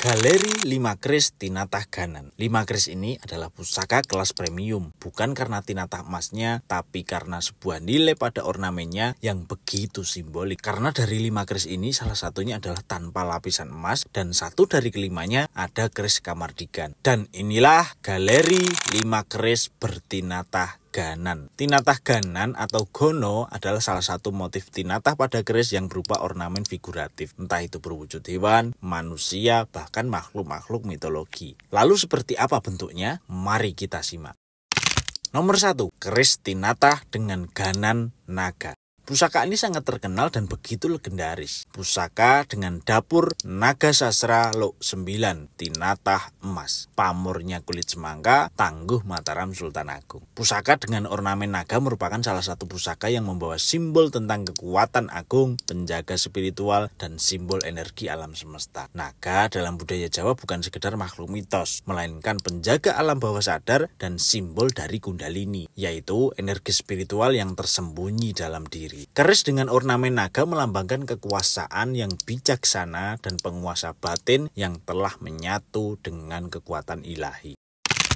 Galeri 5 Keris Tinatah Ganan. 5 keris ini adalah pusaka kelas premium, bukan karena tinatah emasnya, tapi karena sebuah nilai pada ornamennya yang begitu simbolik. Karena dari 5 keris ini salah satunya adalah tanpa lapisan emas dan satu dari kelimanya ada keris kamardikan. Dan inilah galeri 5 keris bertinatah Ganan. Tinatah Ganan atau gono adalah salah satu motif tinatah pada keris yang berupa ornamen figuratif, entah itu berwujud hewan, manusia, bahkan makhluk-makhluk mitologi. Lalu seperti apa bentuknya? Mari kita simak. Nomor 1, keris tinatah dengan ganan naga. Pusaka ini sangat terkenal dan begitu legendaris. Pusaka dengan dapur naga sasra Lok 9, tinatah emas. Pamornya kulit semangka, tangguh Mataram Sultan Agung. Pusaka dengan ornamen naga merupakan salah satu pusaka yang membawa simbol tentang kekuatan agung, penjaga spiritual, dan simbol energi alam semesta. Naga dalam budaya Jawa bukan sekedar makhluk mitos, melainkan penjaga alam bawah sadar dan simbol dari Kundalini, yaitu energi spiritual yang tersembunyi dalam diri. Keris dengan ornamen naga melambangkan kekuasaan yang bijaksana dan penguasa batin yang telah menyatu dengan kekuatan ilahi.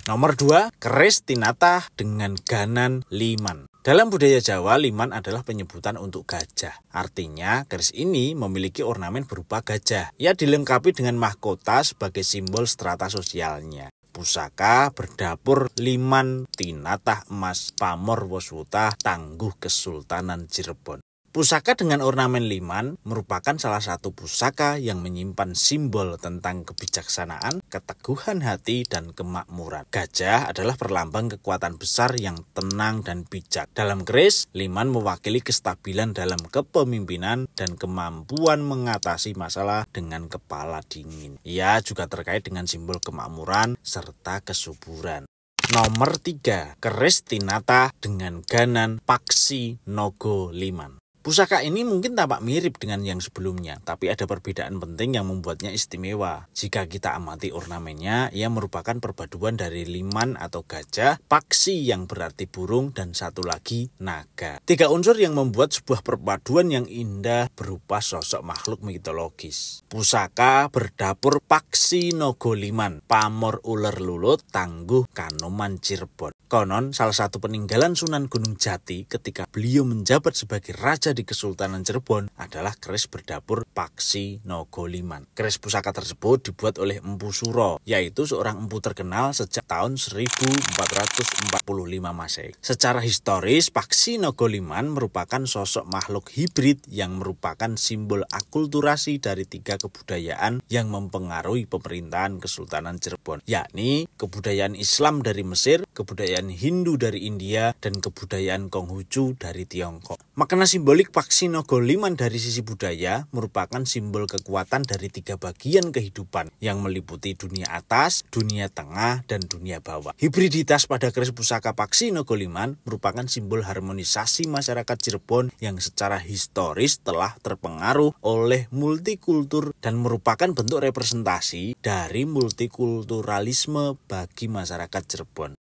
Nomor 2, keris tinatah dengan ganan liman. Dalam budaya Jawa, liman adalah penyebutan untuk gajah. Artinya, keris ini memiliki ornamen berupa gajah. Ia dilengkapi dengan mahkota sebagai simbol strata sosialnya. Pusaka berdapur liman tinatah emas pamor woswuta tangguh Kesultanan Cirebon. Pusaka dengan ornamen liman merupakan salah satu pusaka yang menyimpan simbol tentang kebijaksanaan, keteguhan hati, dan kemakmuran. Gajah adalah perlambang kekuatan besar yang tenang dan bijak. Dalam keris, liman mewakili kestabilan dalam kepemimpinan dan kemampuan mengatasi masalah dengan kepala dingin. Ia juga terkait dengan simbol kemakmuran serta kesuburan. Nomor 3, keris tinatah dengan ganan paksi nogo liman. Pusaka ini mungkin tampak mirip dengan yang sebelumnya, tapi ada perbedaan penting yang membuatnya istimewa. Jika kita amati ornamennya, ia merupakan perpaduan dari liman atau gajah, paksi yang berarti burung, dan satu lagi naga. 3 unsur yang membuat sebuah perpaduan yang indah berupa sosok makhluk mitologis. Pusaka berdapur paksi nogo liman, pamor uler lulut, tangguh Kanoman Cirebon. Konon, salah satu peninggalan Sunan Gunung Jati ketika beliau menjabat sebagai raja di Kesultanan Cirebon adalah keris berdapur paksi nogo liman. Keris pusaka tersebut dibuat oleh Empu Suro, yaitu seorang empu terkenal sejak tahun 1445 Masehi. Secara historis, paksi nogo liman merupakan sosok makhluk hibrid yang merupakan simbol akulturasi dari 3 kebudayaan yang mempengaruhi pemerintahan Kesultanan Cirebon, yakni kebudayaan Islam dari Mesir, kebudayaan Hindu dari India, dan kebudayaan Konghucu dari Tiongkok. Makna simbolik paksi nogo liman dari sisi budaya merupakan simbol kekuatan dari 3 bagian kehidupan yang meliputi dunia atas, dunia tengah, dan dunia bawah. Hibriditas pada keris pusaka paksi nogo liman merupakan simbol harmonisasi masyarakat Cirebon yang secara historis telah terpengaruh oleh multikultur dan merupakan bentuk representasi dari multikulturalisme bagi masyarakat Cirebon.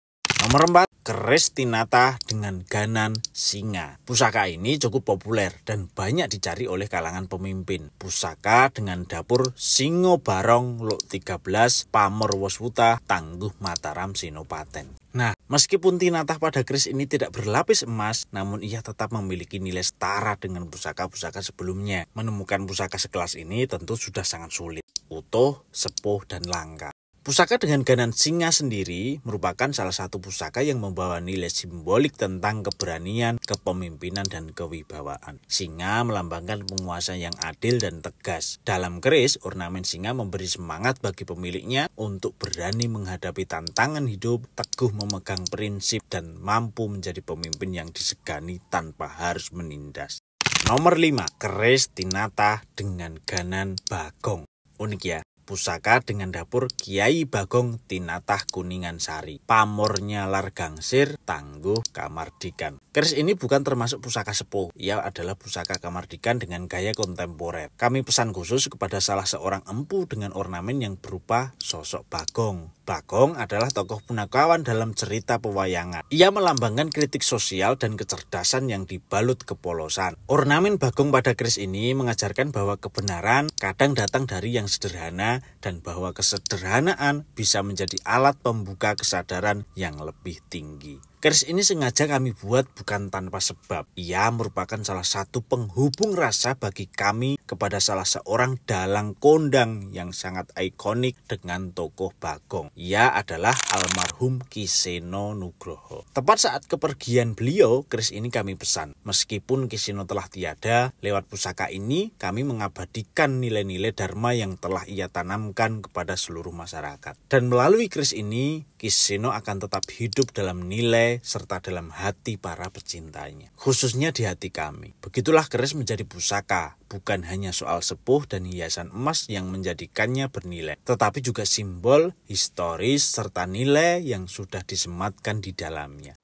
Nomor 4, keris tinatah dengan ganan singa. Pusaka ini cukup populer dan banyak dicari oleh kalangan pemimpin. Pusaka dengan dapur Singo Barong Lok 13 Pamor Woswuta tangguh Mataram Sinopaten. Nah, meskipun tinatah pada keris ini tidak berlapis emas, namun ia tetap memiliki nilai setara dengan pusaka-pusaka sebelumnya. Menemukan pusaka sekelas ini tentu sudah sangat sulit, utuh, sepuh, dan langka. Pusaka dengan ganan singa sendiri merupakan salah satu pusaka yang membawa nilai simbolik tentang keberanian, kepemimpinan, dan kewibawaan. Singa melambangkan penguasa yang adil dan tegas. Dalam keris, ornamen singa memberi semangat bagi pemiliknya untuk berani menghadapi tantangan hidup, teguh memegang prinsip, dan mampu menjadi pemimpin yang disegani tanpa harus menindas. Nomor 5, keris tinatah dengan ganan bagong. Unik ya. Pusaka dengan dapur Kiai Bagong Tinatah Kuningan Sari. Pamornya Largangsir, tangguh Kamardikan. Keris ini bukan termasuk pusaka sepuh. Ia adalah pusaka kamardikan dengan gaya kontemporer. Kami pesan khusus kepada salah seorang empu dengan ornamen yang berupa sosok bagong. Bagong adalah tokoh punakawan dalam cerita pewayangan. Ia melambangkan kritik sosial dan kecerdasan yang dibalut kepolosan. Ornamen Bagong pada keris ini mengajarkan bahwa kebenaran kadang datang dari yang sederhana dan bahwa kesederhanaan bisa menjadi alat pembuka kesadaran yang lebih tinggi. Keris ini sengaja kami buat bukan tanpa sebab. Ia merupakan salah satu penghubung rasa bagi kami kepada salah seorang dalang kondang yang sangat ikonik dengan tokoh Bagong. Ia adalah almarhum Ki Seno Nugroho. Tepat saat kepergian beliau, keris ini kami pesan. Meskipun Ki Seno telah tiada, lewat pusaka ini kami mengabadikan nilai-nilai dharma yang telah ia tanamkan kepada seluruh masyarakat. Dan melalui keris ini, Ki Seno akan tetap hidup dalam nilai serta dalam hati para pecintanya, khususnya di hati kami. Begitulah keris menjadi pusaka, bukan hanya soal sepuh dan hiasan emas yang menjadikannya bernilai, tetapi juga simbol, historis, serta nilai yang sudah disematkan di dalamnya.